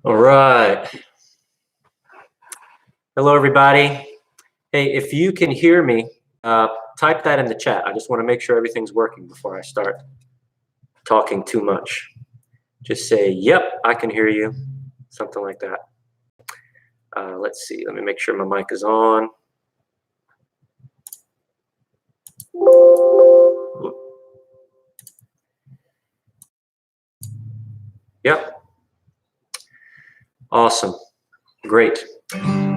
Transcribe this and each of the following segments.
All right. Hello, everybody. Hey, if you can hear me, type that in the chat. I just want to make sure everything's working before I start talking too much. Just say, yep, I can hear you. Something like that. Let's see. Let me make sure my mic is on. Yep. Awesome. Great.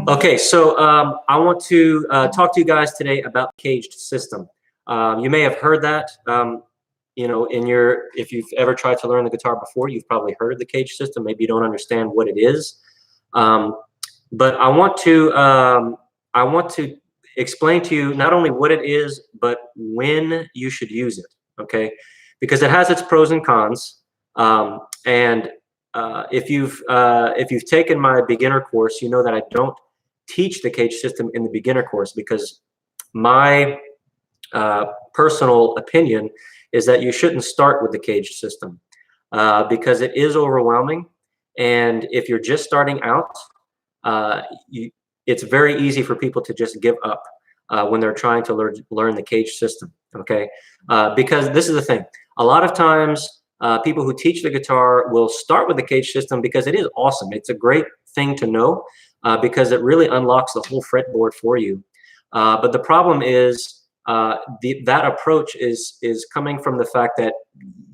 Okay, so I want to talk to you guys today about the CAGED system. You may have heard that, you know, if you've ever tried to learn the guitar before, you've probably heard the CAGED system. Maybe you don't understand what it is, but I want to explain to you not only what it is, but when you should use it. Okay, because it has its pros and cons, if you've taken my beginner course, you know that I don't teach the CAGED system in the beginner course because my personal opinion is that you shouldn't start with the CAGED system because it is overwhelming, and if you're just starting out, it's very easy for people to just give up when they're trying to learn the CAGED system. Okay, because this is the thing. A lot of times, people who teach the guitar will start with the CAGED system because it is awesome. It's a great thing to know because it really unlocks the whole fretboard for you. But the problem is that approach is coming from the fact that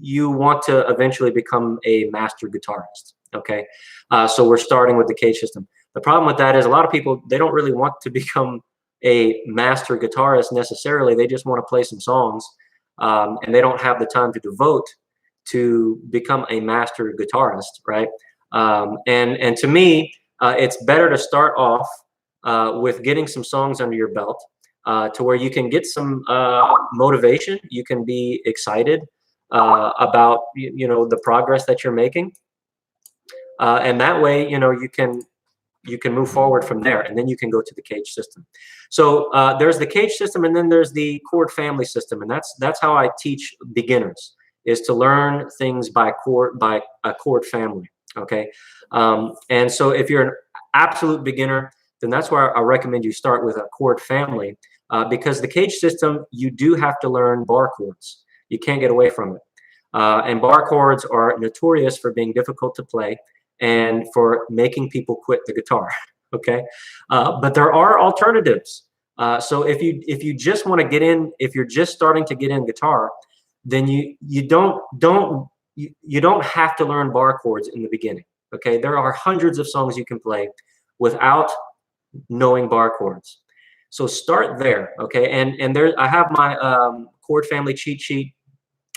you want to eventually become a master guitarist. Okay, so we're starting with the CAGED system. The problem with that is a lot of people, they don't really want to become a master guitarist necessarily. They just want to play some songs, and they don't have the time to devote to become a master guitarist, right? And to me, it's better to start off with getting some songs under your belt to where you can get some motivation. You can be excited about the progress that you're making, and that way you can move forward from there, and then you can go to the CAGED system. So there's the CAGED system, and then there's the chord family system, and that's how I teach beginners, is to learn things by a chord family. Okay, and so if you're an absolute beginner, then that's where I recommend you start with a chord family, because the CAGED system, you do have to learn bar chords. You can't get away from it, and bar chords are notorious for being difficult to play and for making people quit the guitar. Okay, but there are alternatives. So if you just want to get in, if you're just starting to get in guitar, then you don't have to learn bar chords in the beginning. Okay, there are hundreds of songs you can play without knowing bar chords. So start there. Okay, and there I have my chord family cheat sheet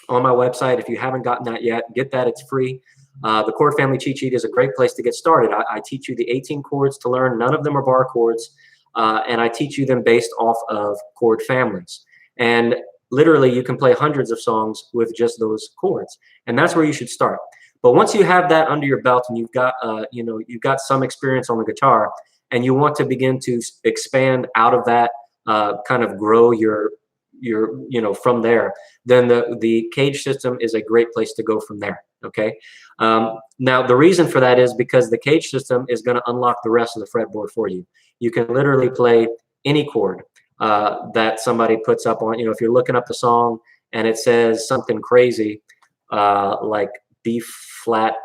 on my website. If you haven't gotten that yet, get that. It's free. The chord family cheat sheet is a great place to get started. I teach you the 18 chords to learn. None of them are bar chords, and I teach you them based off of chord families. And literally, you can play hundreds of songs with just those chords, and that's where you should start. But once you have that under your belt and you've got some experience on the guitar, and you want to begin to expand out of that, kind of grow your from there, then the CAGED system is a great place to go from there. Okay, now the reason for that is because the CAGED system is going to unlock the rest of the fretboard for you. You can literally play any chord that somebody puts up on, if you're looking up the song and it says something crazy like B flat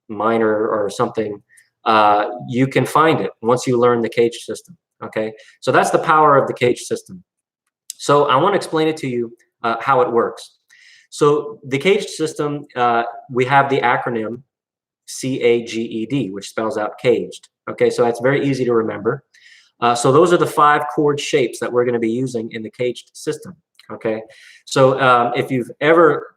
minor or something, you can find it once you learn the CAGED system. Okay, so that's the power of the CAGED system. So I want to explain it to you how it works. So the CAGED system, we have the acronym CAGED, which spells out caged. Okay, so that's very easy to remember. So those are the 5 chord shapes that we're going to be using in the CAGED system. Okay, so if you've ever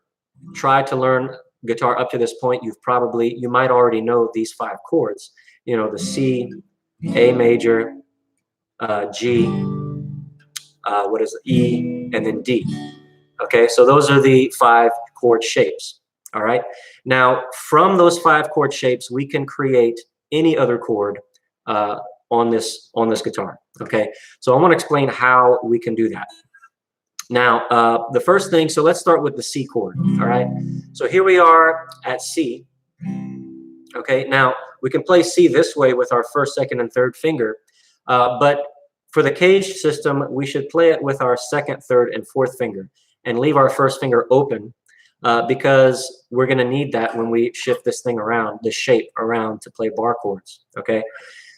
tried to learn guitar up to this point, you might already know these 5 chords. The C, A major, G, what is it, E, and then D. Okay, so those are the 5 chord shapes. All right, now from those 5 chord shapes, we can create any other chord on this guitar. Okay, so I want to explain how we can do that. Now, the first thing, so let's start with the C chord. All right, so here we are at C. Okay, now we can play C this way with our first, second, and third finger. But for the CAGED system, we should play it with our second, third, and fourth finger and leave our first finger open because we're going to need that when we shift this thing around, this shape around to play bar chords, okay?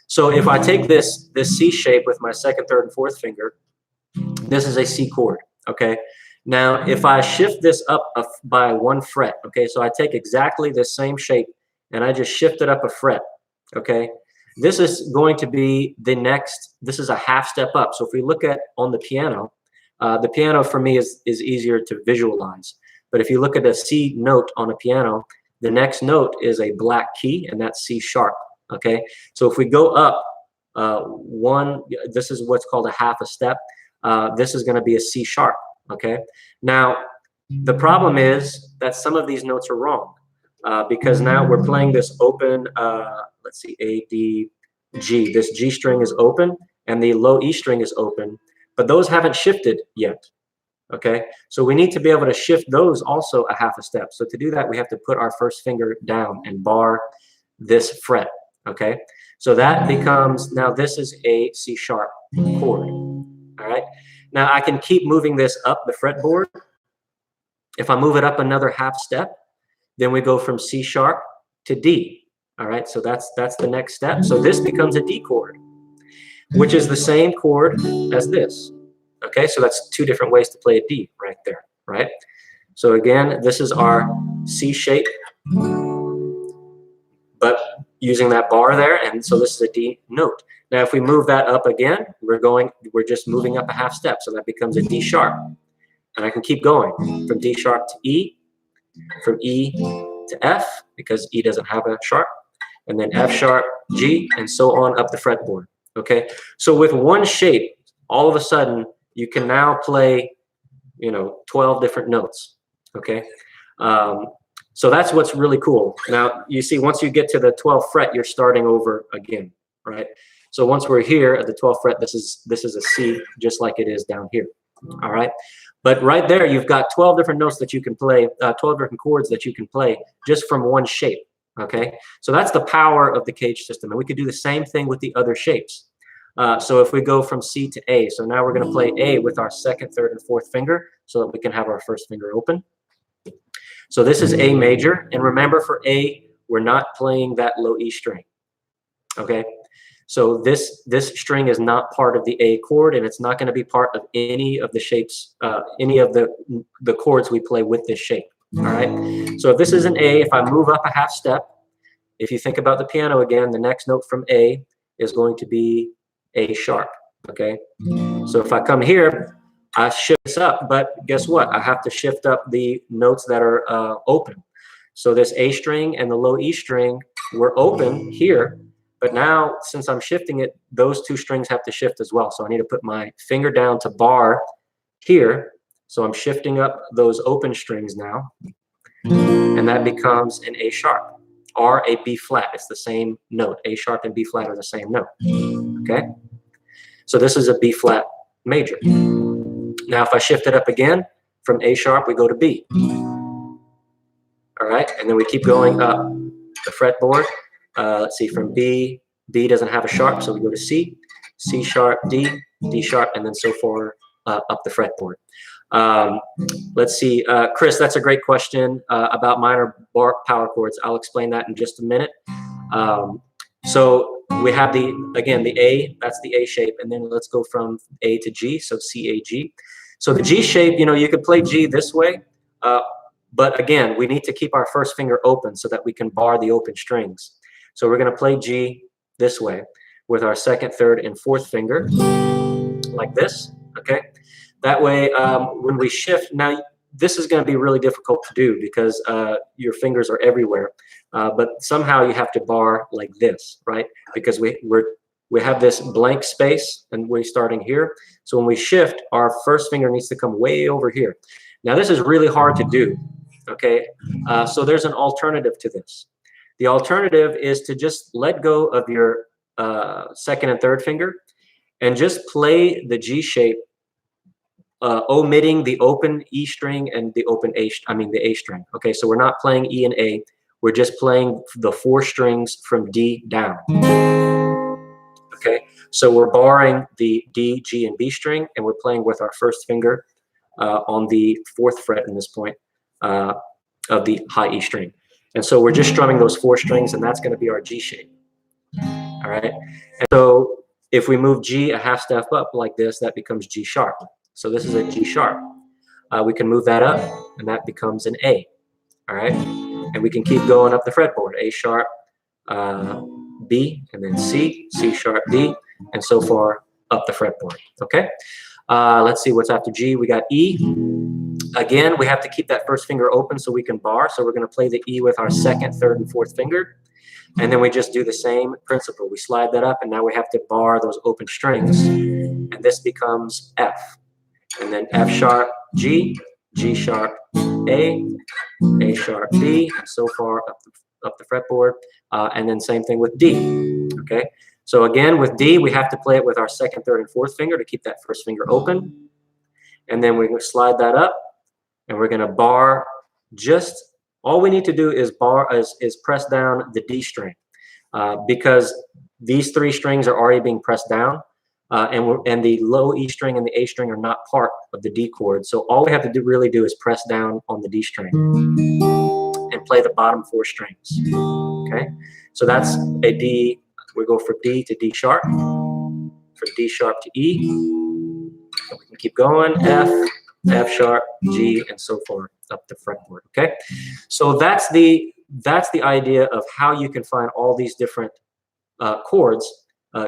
So if I take this C shape with my second, third, and fourth finger, this is a C chord, okay? Now, if I shift this up by 1 fret, okay, so I take exactly the same shape and I just shift it up a fret, okay? This is going to be the next, this is a half step up. So if we look at on the piano for me is easier to visualize. But if you look at a C note on a piano, the next note is a black key, and that's C sharp, okay? So if we go up this is what's called a half a step. This is gonna be a C sharp, okay? Now, the problem is that some of these notes are wrong because now we're playing this open, let's see, A, D, G. This G string is open and the low E string is open, but those haven't shifted yet, okay? So we need to be able to shift those also a half a step. So to do that, we have to put our first finger down and bar this fret, okay? So that becomes, now this is a C sharp chord, all right? Now I can keep moving this up the fretboard. If I move it up another half step, then we go from C sharp to D, all right? So that's the next step. So this becomes a D chord, which is the same chord as this, okay? So that's 2 different ways to play a D right there, right? So again, this is our C shape, but using that bar there, and so this is a D note. Now, if we move that up again, we're just moving up a half step, so that becomes a D sharp. And I can keep going from D sharp to E, from E to F, because E doesn't have a sharp, and then F sharp, G, and so on up the fretboard, okay? So with one shape, all of a sudden, you can now play, 12 different notes, okay? So that's what's really cool. Now, you see, once you get to the 12th fret, you're starting over again, right? So once we're here at the 12th fret, this is a C, just like it is down here, all right? But right there, you've got 12 different notes that you can play, 12 different chords that you can play just from one shape, okay? So that's the power of the CAGED system. And we could do the same thing with the other shapes. So if we go from C to A, so now we're going to play A with our second, third, and fourth finger so that we can have our first finger open. So this is A major. And remember, for A, we're not playing that low E string, okay? So this string is not part of the A chord, and it's not going to be part of any of the shapes, any of the chords we play with this shape, all right? So if this is an A, if I move up a half step, if you think about the piano again, the next note from A is going to be A sharp, okay? So if I come here, I shift this up, but guess what? I have to shift up the notes that are open. So this A string and the low E string were open here, but now since I'm shifting it, those 2 strings have to shift as well. So I need to put my finger down to bar here. So I'm shifting up those open strings now, and that becomes an A sharp or a B flat. It's the same note. A sharp and B flat are the same note, okay? So this is a B flat major. Now, if I shift it up again, from A sharp, we go to B. All right, and then we keep going up the fretboard. Let's see, from B, B doesn't have a sharp, so we go to C, C sharp, D, D sharp, and then so far up the fretboard. Let's see, Chris, that's a great question about minor power chords. I'll explain that in just a minute. So we have again, the A, that's the A shape, and then let's go from A to G, so C, A, G. So the G shape, you could play G this way, but again, we need to keep our first finger open so that we can bar the open strings. So we're going to play G this way with our second, third, and fourth finger, like this, okay? That way, when we shift, now this is going to be really difficult to do because your fingers are everywhere, but somehow you have to bar like this, right? Because we have this blank space and we're starting here. So when we shift, our first finger needs to come way over here. Now this is really hard to do, okay? So there's an alternative to this. The alternative is to just let go of your second and third finger and just play the G shape, omitting the open E string and the open the A string. Okay, so we're not playing E and A. we're just playing the 4 strings from D down. Okay, so we're barring the D, G, and B string, and we're playing with our first finger on the 4th fret in this point of the high E string. And so we're just strumming those 4 strings, and that's going to be our G shape. All right, and so if we move G a half step up like this, that becomes G sharp. So this is a G sharp. We can move that up, and that becomes an A. All right, and we can keep going up the fretboard. A sharp, B, and then C, C sharp, D, and so far up the fretboard. Okay, let's see what's after G. We got E. Again, we have to keep that first finger open so we can bar. So we're going to play the E with our 2nd, 3rd, and 4th finger. And then we just do the same principle. We slide that up, and now we have to bar those open strings. And this becomes F. And then F sharp, G, G sharp, A sharp, B, and so far up the fretboard. And then same thing with D. Okay. So again, with D, we have to play it with our 2nd, 3rd, and 4th finger to keep that first finger open. And then we're going to slide that up, and we're going to bar. Just all we need to do is is press down the D string, because these 3 strings are already being pressed down, and the low E string and the A string are not part of the D chord. So all we have to really do is press down on the D string and play the bottom 4 strings. Okay, so that's a D. We go from D to D sharp, from D sharp to E. And we can keep going, F sharp, G, and so forth up the fretboard. Okay, so that's the idea of how you can find all these different chords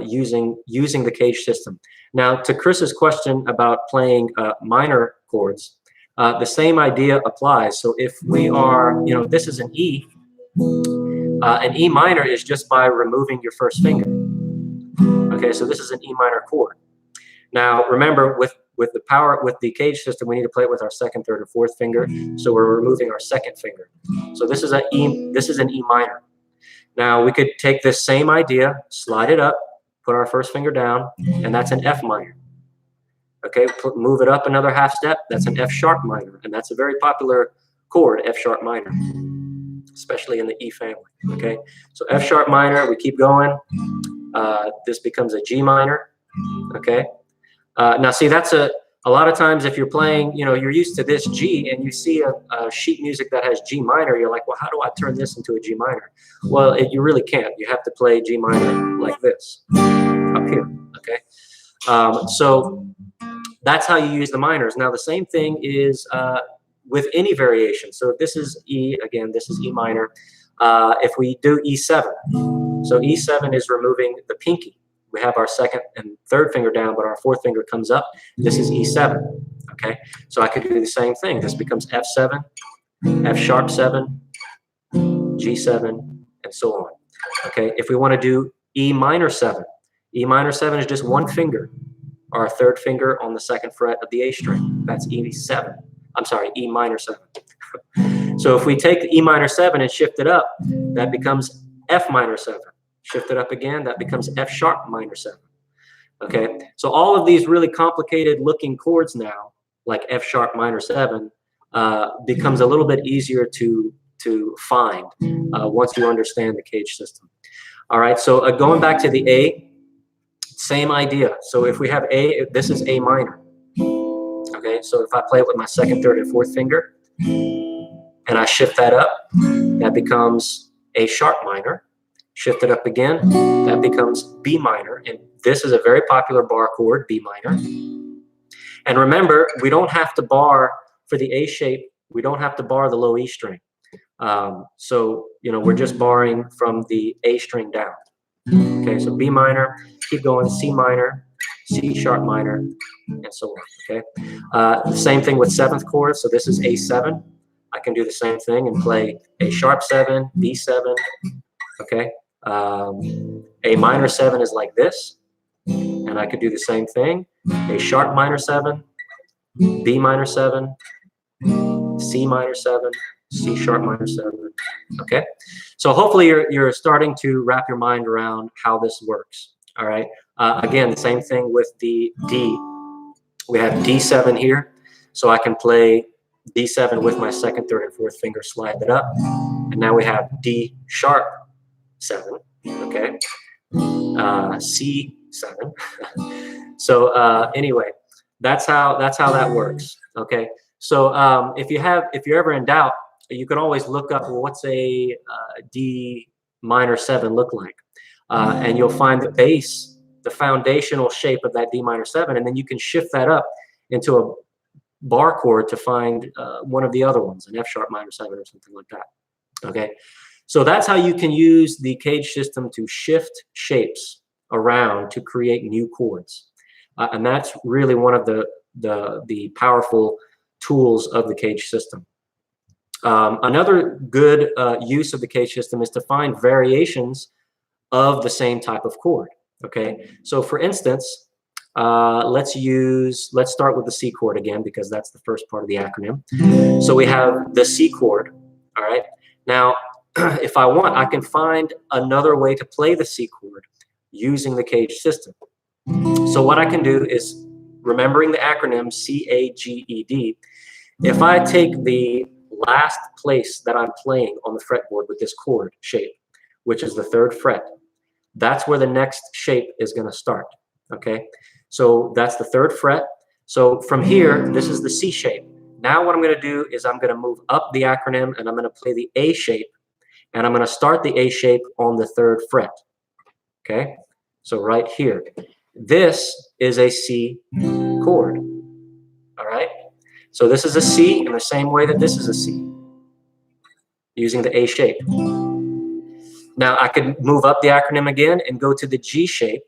using the CAGED system. Now, to Chris's question about playing minor chords, the same idea applies. So if we are, this is an E minor is just by removing your first finger. Okay, so this is an E minor chord. Now, remember, with the CAGED system, we need to play it with our 2nd, 3rd, and 4th finger. So we're removing our 2nd finger. So this is an E minor. Now we could take this same idea, slide it up, put our first finger down, and that's an F minor. Okay, move it up another half step, that's an F sharp minor, and that's a very popular chord, F sharp minor, especially in the E family. Okay, so F sharp minor, we keep going. This becomes a G minor. Okay. Now, see, that's a lot of times if you're playing, you're used to this G and you see a sheet music that has G minor, you're like, well, how do I turn this into a G minor? Well, you really can't. You have to play G minor like this up here, okay? So that's how you use the minors. Now, the same thing is with any variation. So if this is E, again, this is E minor. If we do E7, so E7 is removing the pinky. We have our 2nd and 3rd finger down, but our 4th finger comes up. This is E7, okay? So I could do the same thing. This becomes F7, F sharp 7, G7, and so on, okay? If we want to do E minor 7, E minor 7 is just 1 finger, our 3rd finger on the 2nd fret of the A string. That's E7. I'm sorry, E minor 7. So if we take the E minor 7 and shift it up, that becomes F minor 7. Shift it up again, that becomes F sharp minor 7. Okay, so all of these really complicated looking chords now, like F sharp minor 7, becomes a little bit easier to find once you understand the CAGED system. All right, so going back to the A, same idea. So if we have A, this is A minor. Okay, so if I play it with my 2nd, 3rd, and 4th finger, and I shift that up, that becomes A sharp minor. Shift it up again, that becomes B minor, and this is a very popular bar chord, B minor. And remember, we don't have to bar for the A shape, we don't have to bar the low E string. So, we're just barring from the A string down. Okay, so B minor, keep going, C minor, C sharp minor, and so on, okay? The same thing with 7th chord, so this is A7. I can do the same thing and play A sharp 7, B7, okay? A minor 7 is like this, and I could do the same thing. A sharp minor 7, B minor 7, C minor 7, C sharp minor 7. Okay, so hopefully you're starting to wrap your mind around how this works. All right. Again, the same thing with the D. We have D7 here, so I can play D7 with my second, third, and fourth finger, slide that up. And now we have D sharp 7, okay? C7. So anyway, that's how that works, okay? So if you're ever in doubt, you can always look up, well, what's a D minor 7 look like? And you'll find the bass, the foundational shape of that D minor 7, and then you can shift that up into a bar chord to find one of the other ones, an F sharp minor 7 or something like that, okay? So that's how you can use the CAGED system to shift shapes around to create new chords. And that's really one of the powerful tools of the CAGED system. Another good use of the CAGED system is to find variations of the same type of chord, okay? So for instance, let's start with the C chord again, because that's the first part of the acronym. So we have the C chord, all right? Now, if I want, I can find another way to play the C chord using the CAGED system. So what I can do is, remembering the acronym CAGED, if I take the last place that I'm playing on the fretboard with this chord shape, which is the 3rd fret, that's where the next shape is going to start, okay? So that's the 3rd fret. So from here, this is the C shape. Now what I'm going to do is I'm going to move up the acronym and I'm going to play the A shape, and I'm going to start the A shape on the 3rd fret, okay? So right here. This is a C chord, all right? So this is a C in the same way that this is a C, using the A shape. Now I could move up the acronym again and go to the G shape,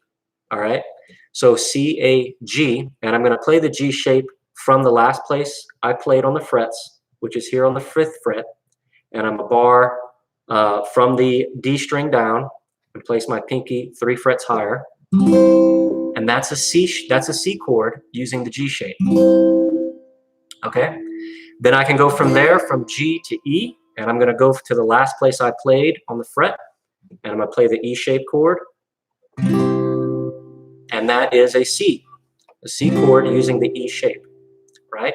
all right? So C, A, G, and I'm going to play the G shape from the last place I played on the frets, which is here on the 5th fret, and I'm a bar from the D string down and place my pinky 3 frets higher, and that's a C chord using the G shape. Okay, then I can go from there, from G to E, and I'm going to go to the last place I played on the fret, and I'm going to play the E shape chord, and that is a C chord using the E shape, right?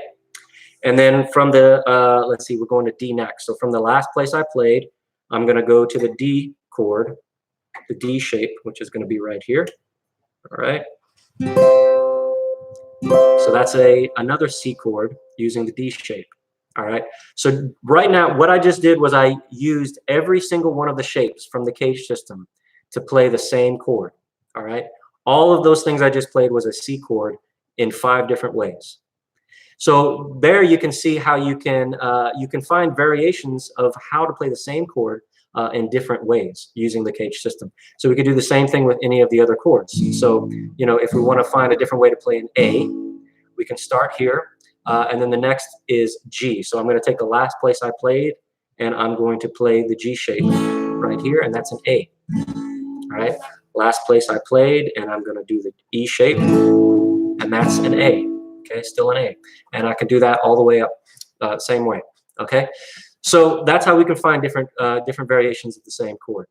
And then from the let's see, we're going to D next. So from the last place I played, I'm going to go to the D chord, the D shape, which is going to be right here. All right. So that's another C chord using the D shape. All right. So right now, what I just did was I used every single one of the shapes from the CAGED system to play the same chord. All right. All of those things I just played was a C chord in 5 different ways. So there you can see how you can find variations of how to play the same chord in different ways using the CAGED system. So we could do the same thing with any of the other chords. So, you know, if we want to find a different way to play an A, we can start here, and then the next is G. So I'm going to take the last place I played, and I'm going to play the G shape right here, and that's an A. All right, last place I played, and I'm going to do the E shape, and that's an A. Okay, still an A, and I can do that all the way up, same way. Okay, so that's how we can find different variations of the same chord.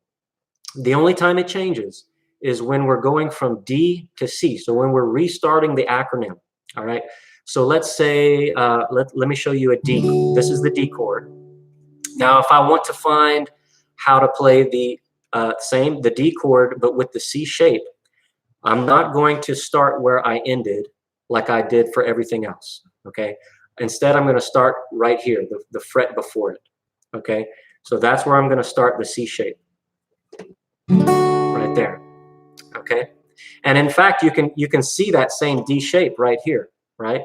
The only time it changes is when we're going from D to C. So when we're restarting the acronym. All right. So let's say let me show you a D. This is the D chord. Now, if I want to find how to play the D chord but with the C shape, I'm not going to start where I ended like I did for everything else. Okay. Instead, I'm going to start right here, the fret before it. Okay. So that's where I'm going to start the C shape. Right there. Okay. And in fact, you can see that same D shape right here, right?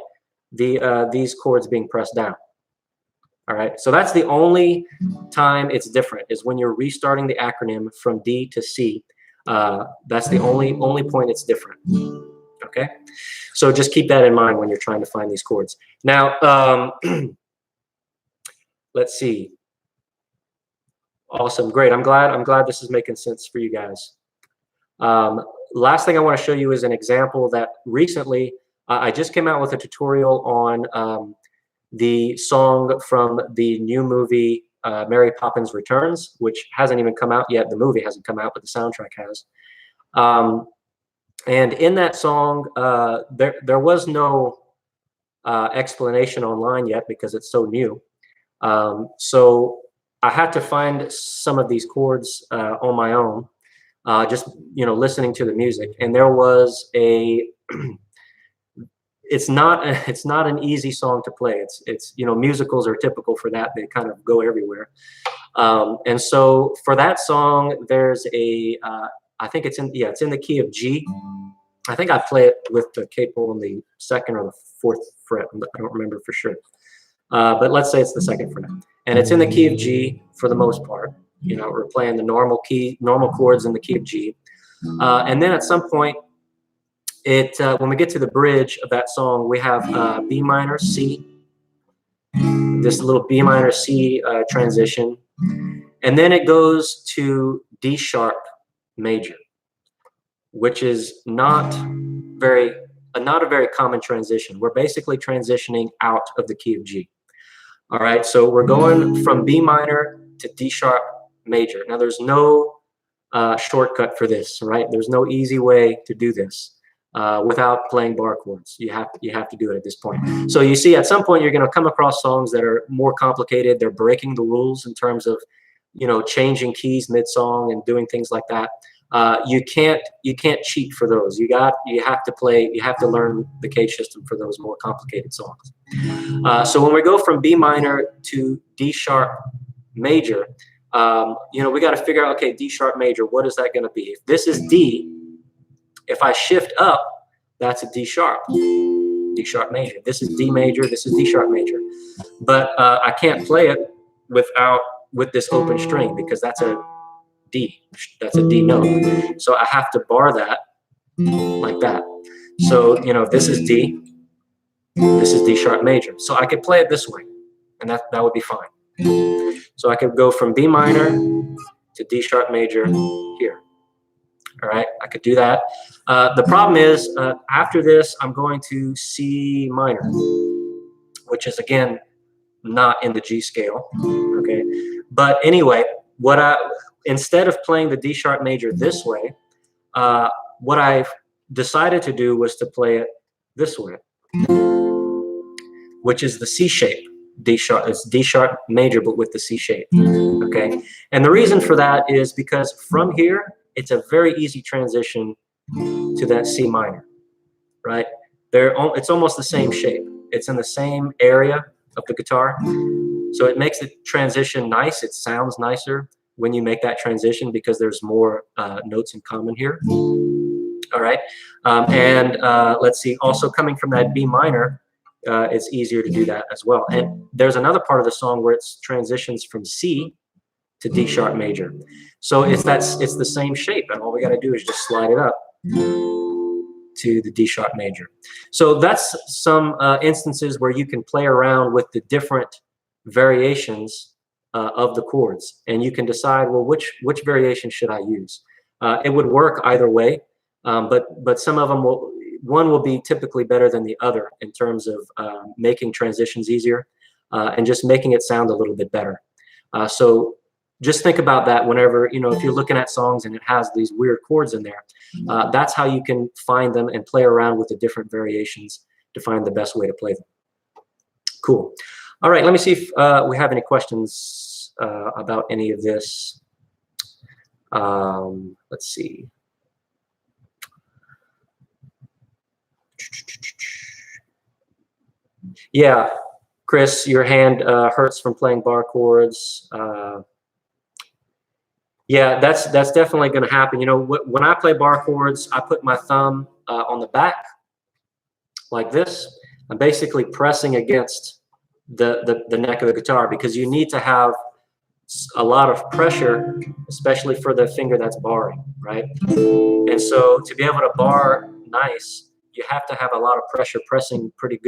These chords being pressed down. All right. So that's the only time it's different, is when you're restarting the acronym from D to C. That's the only point it's different. Okay. So just keep that in mind when you're trying to find these chords. Now, let's see. Awesome. Great. I'm glad this is making sense for you guys. Last thing I want to show you is an example that recently I just came out with a tutorial on the song from the new movie Mary Poppins Returns, which hasn't even come out yet. The movie hasn't come out, but the soundtrack has. And in that song, there was no explanation online yet because it's so new. So I had to find some of these chords on my own, just listening to the music. And there was a it's not an easy song to play. It's musicals are typical for that. They kind of go everywhere. And so for that song, there's a I think it's in the key of G. I think I play it with the capo on the 2nd or the 4th fret. I don't remember for sure. But let's say it's the 2nd fret. And it's in the key of G for the most part. We're playing the normal chords in the key of G. And then at some point, when we get to the bridge of that song, we have B minor, C, this little B minor, C transition. And then it goes to D sharp major, which is not a very common transition. We're basically transitioning out of the key of G. All right, so we're going from B minor to D sharp major. Now there's no shortcut for this, right? There's no easy way to do this without playing bar chords. You have to do it at this point. So you see, at some point you're going to come across songs that are more complicated. They're breaking the rules in terms of changing keys mid-song and doing things like that. You can't cheat for those. You have to learn the CAGED system for those more complicated songs. So when we go from B minor to D sharp major, we got to figure out, okay, D sharp major, what is that going to be? If this is D, if I shift up, that's a D sharp major. This is D major, this is D sharp major. But I can't play it with this open string because that's a D note. So I have to bar that like that. So, if this is D, this is D sharp major. So I could play it this way, and that would be fine. So I could go from B minor to D sharp major here. All right, I could do that. The problem is, after this, I'm going to C minor, which is, again, not in the G scale, okay? But anyway, instead of playing the D sharp major this way, what I've decided to do was to play it this way, which is the C shape. D sharp, it's D sharp major, but with the C shape, okay? And the reason for that is because from here, it's a very easy transition to that C minor, right? It's almost the same shape. It's in the same area of the guitar. So it makes the transition nice. It sounds nicer when you make that transition because there's more notes in common here. All right. Let's see, also coming from that B minor, it's easier to do that as well. And there's another part of the song where it transitions from C to D sharp major. So it's the same shape, and all we got to do is just slide it up to the D sharp major. So that's some instances where you can play around with the different variations of the chords, and you can decide, well, which variation should I use? It would work either way, but some of them one will be typically better than the other in terms of making transitions easier and just making it sound a little bit better. So just think about that whenever, if you're looking at songs and it has these weird chords in there, that's how you can find them and play around with the different variations to find the best way to play them. Cool. All right, let me see if we have any questions about any of this. Let's see. Yeah, Chris, your hand hurts from playing bar chords. Yeah, that's definitely going to happen. When I play bar chords, I put my thumb on the back like this. I'm basically pressing against the neck of the guitar because you need to have a lot of pressure, especially for the finger that's barring, right? And so to be able to bar nice, you have to have a lot of pressure pressing pretty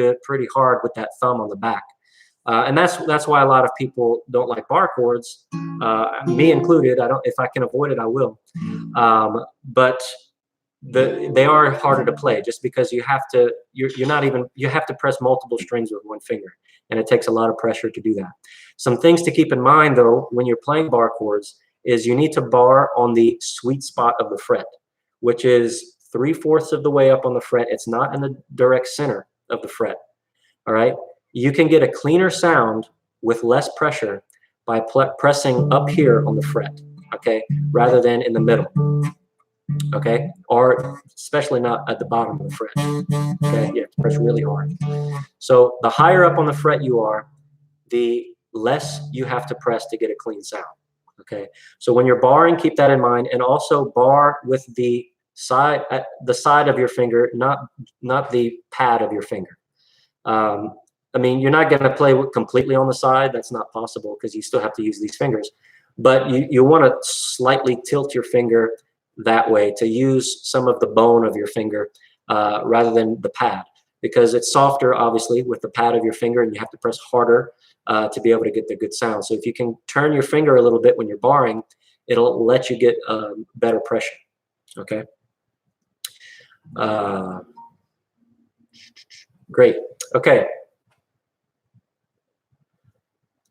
hard with that thumb on the back. And that's why a lot of people don't like bar chords, me included. If I can avoid it, I will. But they are harder to play just because you have to press multiple strings with one finger, and it takes a lot of pressure to do that. Some things to keep in mind though when you're playing bar chords is you need to bar on the sweet spot of the fret, which is 3/4 of the way up on the fret. It's not in the direct center of the fret. all right, you can get a cleaner sound with less pressure by pressing up here on the fret, okay, rather than in the middle, okay, or especially not at the bottom of the fret, okay, you have to press really hard. So the higher up on the fret you are, the less you have to press to get a clean sound, okay? So when you're barring, keep that in mind, and also bar with the side of your finger, not the pad of your finger. I mean, you're not going to play completely on the side. That's not possible because you still have to use these fingers. But you want to slightly tilt your finger that way to use some of the bone of your finger rather than the pad, because it's softer, obviously, with the pad of your finger, and you have to press harder to be able to get the good sound. So if you can turn your finger a little bit when you're barring, it'll let you get better pressure, okay? Great, okay.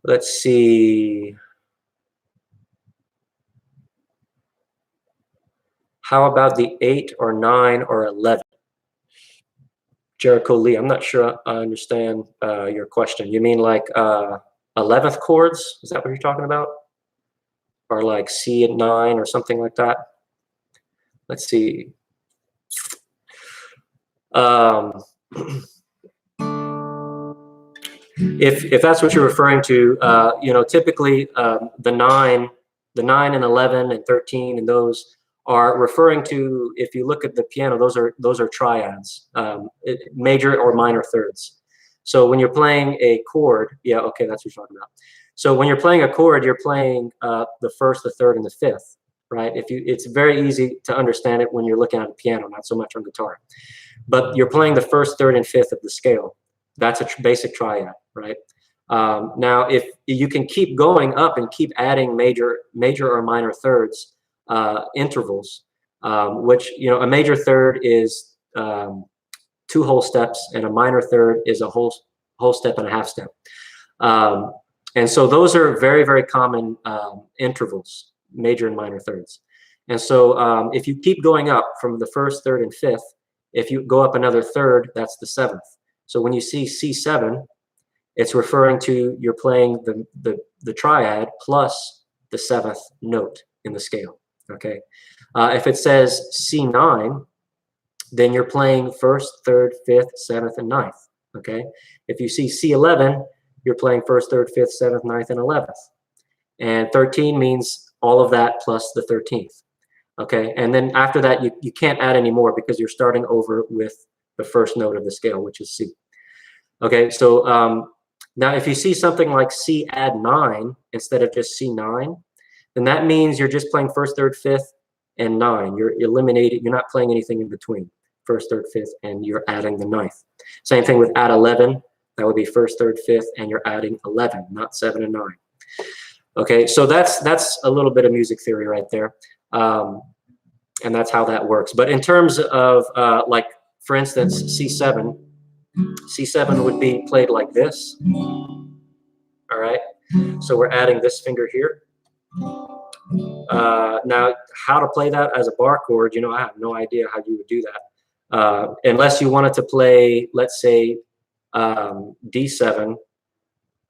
Let's see. How about the 8 or 9 or 11? Jericho Lee, I'm not sure I understand your question. You mean like 11th chords? Is that what you're talking about? Or like C at 9 or something like that? Let's see. If that's what you're referring to, you know, typically the 9 and 11 and 13 and those are referring to, if you look at the piano, those are triads, major or minor thirds. So when you're playing a chord, yeah, okay, that's what you're talking about. So when you're playing a chord, you're playing the first, the third, and the fifth, right? It's very easy to understand it when you're looking at a piano, not so much on guitar. But you're playing the first, third, and fifth of the scale. That's a basic triad, right? Now, if you can keep going up and keep adding major or minor thirds intervals, which, you know, a major third is 2 whole steps, and a minor third is a whole step and a half step. And so those are very, very common intervals, major and minor thirds. And so if you keep going up from the first, third, and fifth, if you go up another third, that's the 7th. So when you see C7, it's referring to you're playing the triad plus the 7th note in the scale, okay? If it says C9, then you're playing 1st, 3rd, 5th, 7th, and 9th, okay? If you see C11, you're playing 1st, 3rd, 5th, 7th, 9th, and 11th. And 13 means all of that plus the 13th, okay? And then after that, you can't add any more because you're starting over with the first note of the scale, which is C. Okay, so now if you see something like C add 9 instead of just C9, then that means you're just playing 1st, 3rd, 5th, and 9. You're eliminating, you're not playing anything in between 1st, 3rd, 5th, and you're adding the 9th. Same thing with add 11. That would be 1st, 3rd, 5th, and you're adding 11, not 7 and 9. Okay, so that's a little bit of music theory right there. And that's how that works. But in terms of, like, for instance, C7 would be played like this. All right, so we're adding this finger here. Now, how to play that as a bar chord, you know, I have no idea how you would do that. Unless you wanted to play, let's say, D7.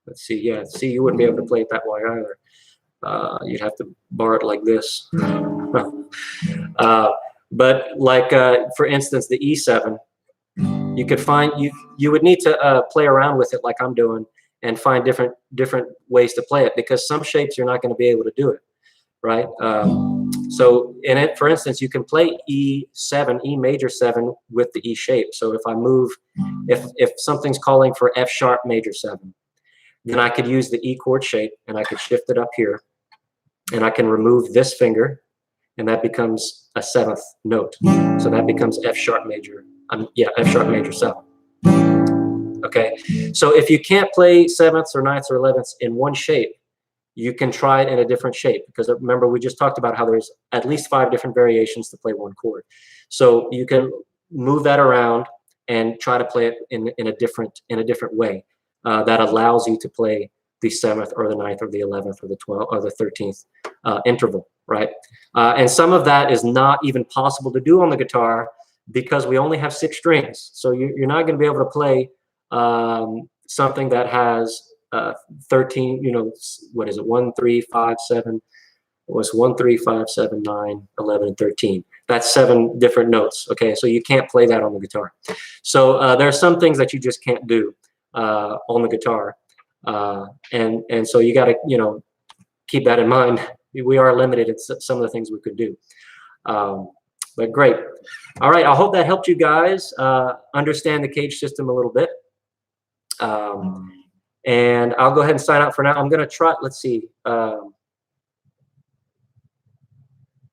Let's see, yeah, see, you wouldn't be able to play it that way either. You'd have to bar it like this. But like, for instance, the E7, you could find, you would need to play around with it like I'm doing and find different ways to play it, because some shapes you're not going to be able to do it, right? So in it, for instance, you can play E7, E major 7 with the E shape. So if I move, if something's calling for F sharp major 7, then I could use the E chord shape and I could shift it up here, and I can remove this finger, and that becomes a 7th note. So that becomes F sharp major, yeah, F sharp major 7. Okay, so if you can't play 7ths or 9ths or 11ths in one shape, you can try it in a different shape, because remember, we just talked about how there's at least 5 different variations to play one chord. So you can move that around and try to play it in a different way that allows you to play the 7th or the 9th or the 11th or the 12th or the 13th interval, right? And some of that is not even possible to do on the guitar because we only have 6 strings. So you're not going to be able to play something that has 13, what is it, 1, 3, 5, 7, was 1, 3, 5, 7, 9, 11, and 13. That's 7 different notes. Okay, so you can't play that on the guitar. So there are some things that you just can't do on the guitar, and so you got to keep that in mind. We are limited in some of the things we could do. But great. All right, I hope that helped you guys understand the CAGED system a little bit. And I'll go ahead and sign out for now. I'm going to try, let's see.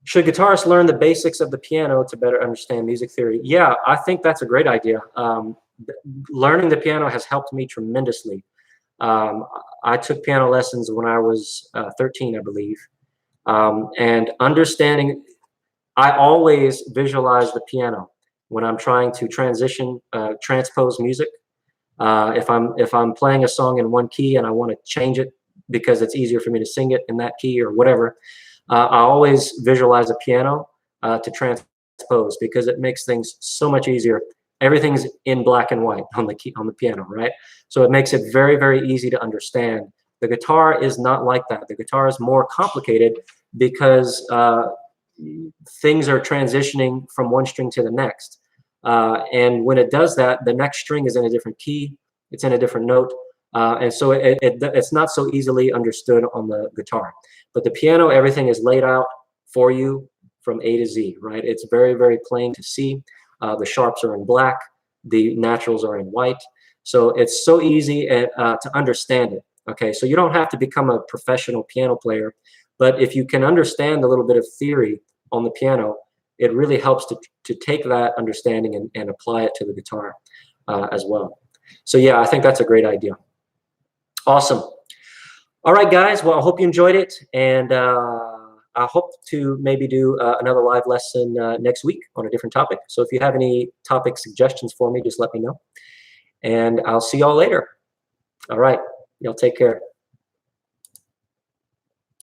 Should guitarists learn the basics of the piano to better understand music theory? Yeah, I think that's a great idea. Learning the piano has helped me tremendously. I took piano lessons when I was 13, I believe. And understanding, I always visualize the piano when I'm trying to transpose music. If I'm playing a song in one key and I want to change it because it's easier for me to sing it in that key or whatever, I always visualize a piano to transpose, because it makes things so much easier. Everything's in black and white on the piano, right? So it makes it very, very easy to understand. The guitar is not like that. The guitar is more complicated because things are transitioning from one string to the next. And when it does that, the next string is in a different key, it's in a different note. And so it's not so easily understood on the guitar. But the piano, everything is laid out for you from A to Z, right? It's very, very plain to see. The sharps are in black, the naturals are in white. So it's so easy to understand it, okay? So you don't have to become a professional piano player, but if you can understand a little bit of theory on the piano, it really helps to take that understanding and apply it to the guitar as well. So yeah, I think that's a great idea. Awesome. All right, guys. Well, I hope you enjoyed it, and I hope to maybe do another live lesson next week on a different topic. So if you have any topic suggestions for me, just let me know, and I'll see y'all later. All right. Y'all take care.